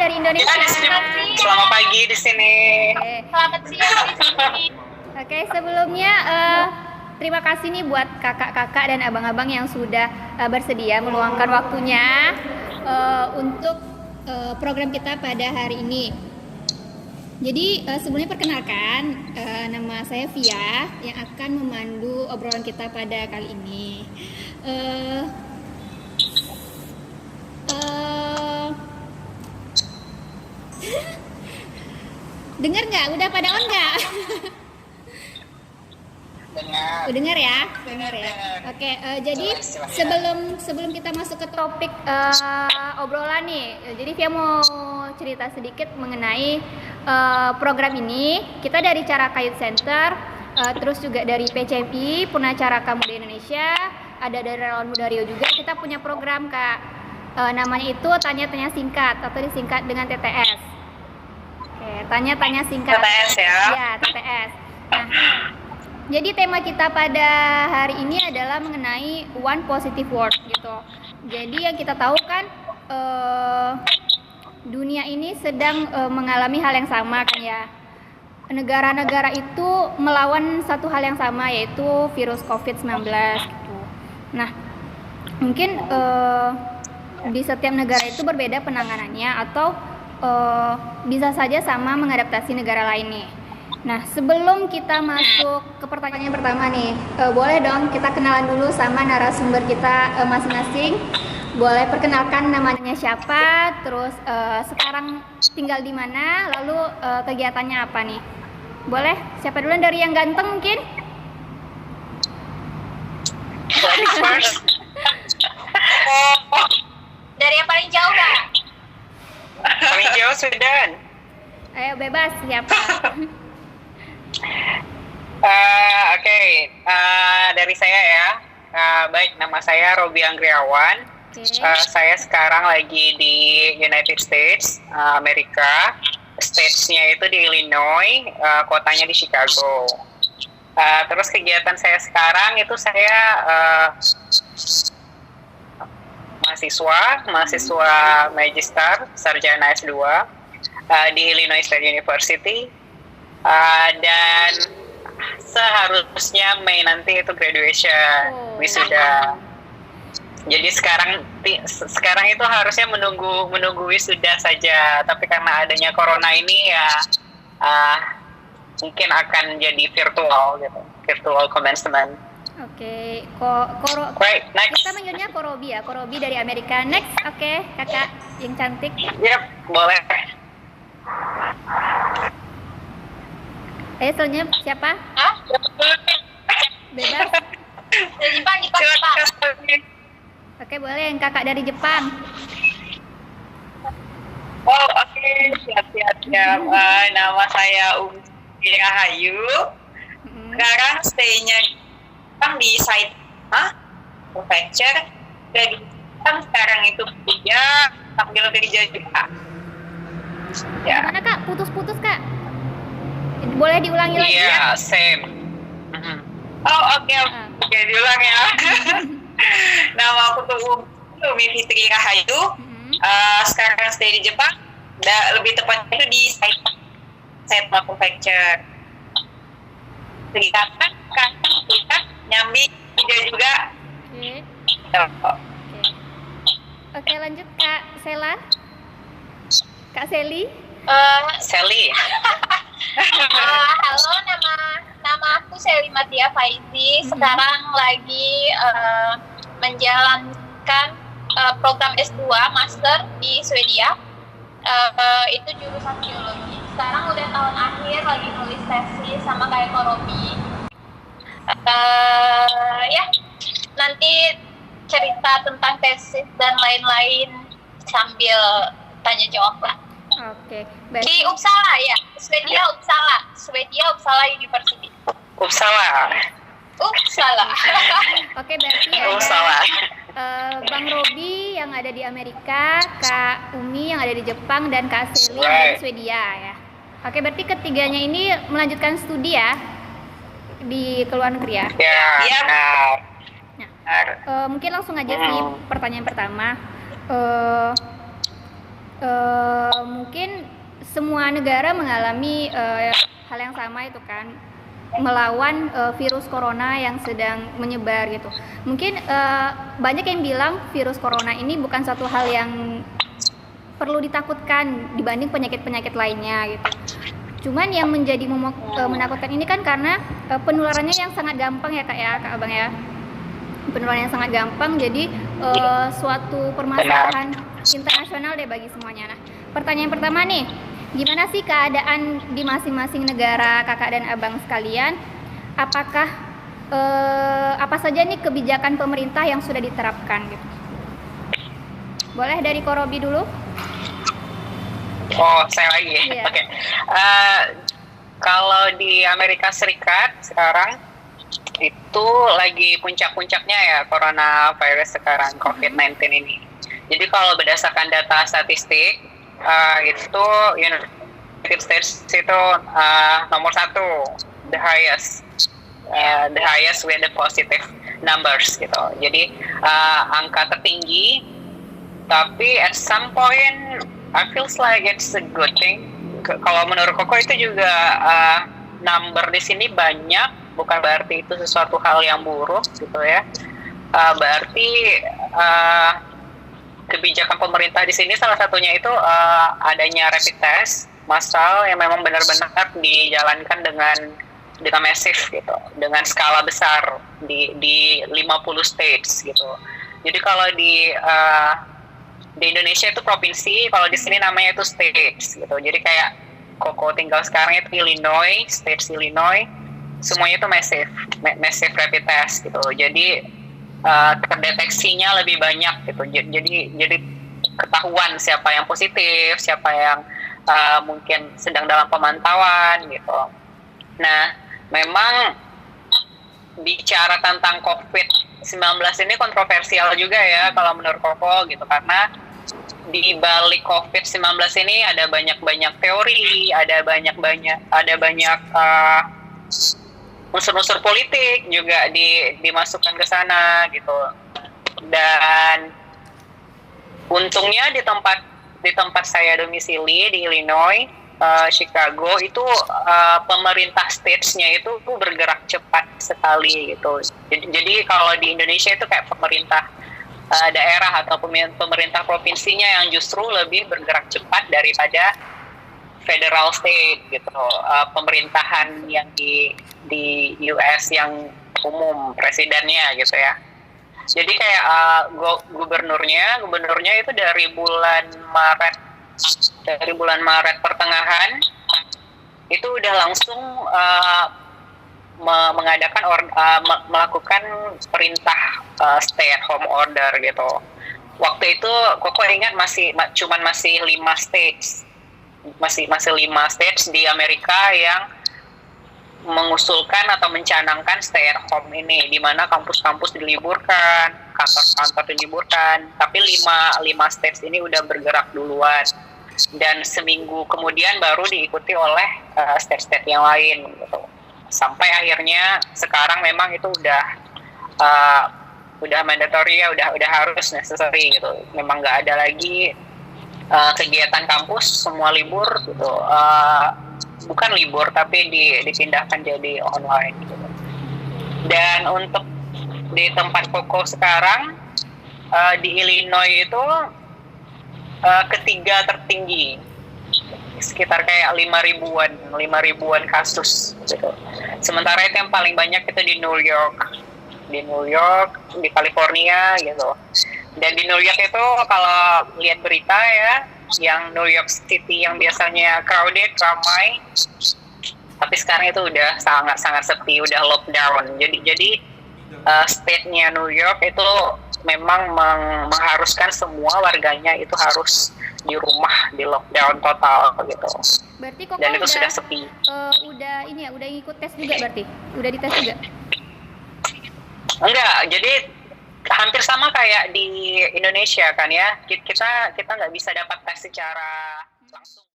dari Indonesia. Selamat pagi di sini. Selamat siang di sini. Oke, sebelumnya terima kasih nih buat kakak-kakak dan abang-abang yang sudah bersedia meluangkan waktunya untuk program kita pada hari ini. Jadi sebelumnya perkenalkan, nama saya Via yang akan memandu obrolan kita pada kali ini. Dengar nggak? Udah pada on nggak? Dengar ya? Dengar ya. Oke, jadi sebelum kita masuk ke topik obrolan nih, jadi Via mau cerita sedikit mengenai program ini. Kita dari Caraka Youth Center, terus juga dari PCMI, Purnacaraka Muda Indonesia, ada dari Relawan Muda Rio juga. Kita punya program Kak, namanya itu tanya-tanya singkat atau disingkat dengan TTS. Oke, tanya-tanya singkat. TTS ya? Ya, TTS. Nah, jadi tema kita pada hari ini adalah mengenai one positive word gitu. Jadi yang kita tahu kan dunia ini sedang mengalami hal yang sama kan ya. Negara-negara itu melawan satu hal yang sama, yaitu virus COVID-19 gitu. Nah, mungkin di setiap negara itu berbeda penanganannya atau bisa saja sama mengadaptasi negara lain nih. Nah, sebelum kita masuk ke pertanyaan pertama nih, boleh dong kita kenalan dulu sama narasumber kita masing-masing. Boleh perkenalkan namanya siapa, terus sekarang tinggal di mana, lalu kegiatannya apa nih? Boleh? Siapa duluan, dari yang ganteng mungkin? Dari yang paling jauh Kak? Paling jauh Sudan. Ayo bebas, siapa? Oke, dari saya ya. Baik, nama saya Robi Anggriawan. Saya sekarang lagi di United States, Amerika. State-nya itu di Illinois, kotanya di Chicago. Terus kegiatan saya sekarang itu saya mahasiswa Magister Sarjana S2 di Illinois State University. Dan seharusnya Mei nanti itu graduation, wisuda. Jadi sekarang itu harusnya menunggu wisuda saja, tapi karena adanya corona ini ya mungkin akan jadi virtual gitu, virtual commencement. Oke, Right, next. Kita manggilnya Korobi ya, Korobi dari Amerika. Next, oke, kakak yang cantik. Yep, boleh. Selanjutnya siapa? Hah? Bebas. Dari Jepang. Oke, boleh yang kakak dari Jepang. Oh, oke, siap. Nama saya Rahayu. Sekarang stay-nya di site prefecture. Dari sekarang itu kerja sambil kerja juga. Ya. Gimana kak? Putus-putus kak? Boleh diulangi lagi? Iya, same. Oh, oke, diulang ya. Nama aku tuh Umi Fitri Rahayu. Sekarang stay di Jepang. Lebih tepatnya itu di site prefecture. Kegiatan nyambi kerja juga. Oke, lanjut Kak Sela. Kak Seli. Sally. Halo, nama aku Seli Matia Faizi. Sekarang lagi menjalankan program S2 Master di Swedia. Itu jurusan biologi. Sekarang udah tahun akhir, lagi nulis tesis sama kayak Korobi. Ya, nanti cerita tentang tesis dan lain-lain sambil tanya jawab lah. Oke, Di Uppsala ya, Swedia Uppsala University. Uppsala. Oke, berarti Uppsala. Bang Robi yang ada di Amerika, Kak Umi yang ada di Jepang, dan Kak Seli yang ada di Swedia ya. Oke, berarti ketiganya ini melanjutkan studi ya di luar negeri ya. Ya. Nah, mungkin langsung aja sih pertanyaan pertama. mungkin semua negara mengalami hal yang sama itu kan, melawan virus corona yang sedang menyebar gitu. Mungkin banyak yang bilang virus corona ini bukan satu hal yang perlu ditakutkan dibanding penyakit-penyakit lainnya gitu. Cuman yang menjadi menakutkan ini kan karena penularannya yang sangat gampang ya Kak Abang ya. Penularan yang sangat gampang, jadi suatu permasalahan internasional deh bagi semuanya. Nah, pertanyaan pertama nih, gimana sih keadaan di masing-masing negara Kakak dan Abang sekalian? Apakah apa saja nih kebijakan pemerintah yang sudah diterapkan gitu? Boleh dari Korobi dulu? Oh, saya lagi. Iya. Oke. Kalau di Amerika Serikat sekarang itu lagi puncak-puncaknya ya coronavirus sekarang, COVID-19 ini. Jadi kalau berdasarkan data statistik itu United States itu nomor 1, the highest with the positive numbers gitu. Jadi angka tertinggi, tapi at some point I feels like it's a good thing. Kalau menurut Koko itu juga number di sini banyak, bukan berarti itu sesuatu hal yang buruk gitu ya. Berarti kebijakan pemerintah di sini salah satunya itu adanya rapid test massal yang memang benar-benar dijalankan dengan masif gitu, dengan skala besar di 50 states gitu. Jadi kalau di Indonesia itu provinsi, kalau di sini namanya itu states gitu. Jadi kayak Koko tinggal sekarang itu Illinois, states Illinois, semuanya itu massive rapid test gitu. Jadi terdeteksinya lebih banyak gitu. Jadi ketahuan siapa yang positif, siapa yang mungkin sedang dalam pemantauan gitu. Nah, memang bicara tentang COVID-19 ini kontroversial juga ya kalau menurut Koko gitu, karena di balik COVID-19 ini ada banyak teori, ada banyak unsur-unsur politik juga dimasukkan ke sana gitu. Dan untungnya di tempat saya domisili di Illinois, Chicago itu pemerintah states-nya itu bergerak cepat sekali gitu. Jadi kalau di Indonesia itu kayak pemerintah daerah atau pemerintah provinsinya yang justru lebih bergerak cepat daripada federal state gitu, pemerintahan yang di US yang umum, presidennya gitu ya. Jadi kayak gubernurnya itu dari bulan Maret pertengahan itu udah langsung melakukan perintah stay at home order gitu. Waktu itu Koko ingat masih 5 states. Masih 5 states di Amerika yang mengusulkan atau mencanangkan stay at home ini, di mana kampus-kampus diliburkan, kantor-kantor diliburkan, tapi 5 states ini udah bergerak duluan. Dan seminggu kemudian baru diikuti oleh state-state yang lain gitu. Sampai akhirnya sekarang memang itu udah mandatory ya, udah harus necessary gitu. Memang nggak ada lagi kegiatan kampus, semua libur gitu. Bukan libur tapi dipindahkan jadi online gitu. Dan untuk di tempat Koko sekarang di Illinois itu ketiga tertinggi, sekitar kayak 5.000-an kasus gitu. Sementara itu yang paling banyak itu di New York, di California gitu. Dan di New York itu kalau lihat berita ya, yang New York City yang biasanya crowded, ramai, tapi sekarang itu udah sangat sepi, udah lockdown. Jadi state-nya New York itu memang mengharuskan semua warganya itu harus di rumah, di lockdown total gitu. Berarti Koko dan itu sudah sepi. Udah ikut tes juga berarti? Udah dites juga? Enggak, jadi hampir sama kayak di Indonesia kan ya. Kita nggak bisa dapat tes secara langsung.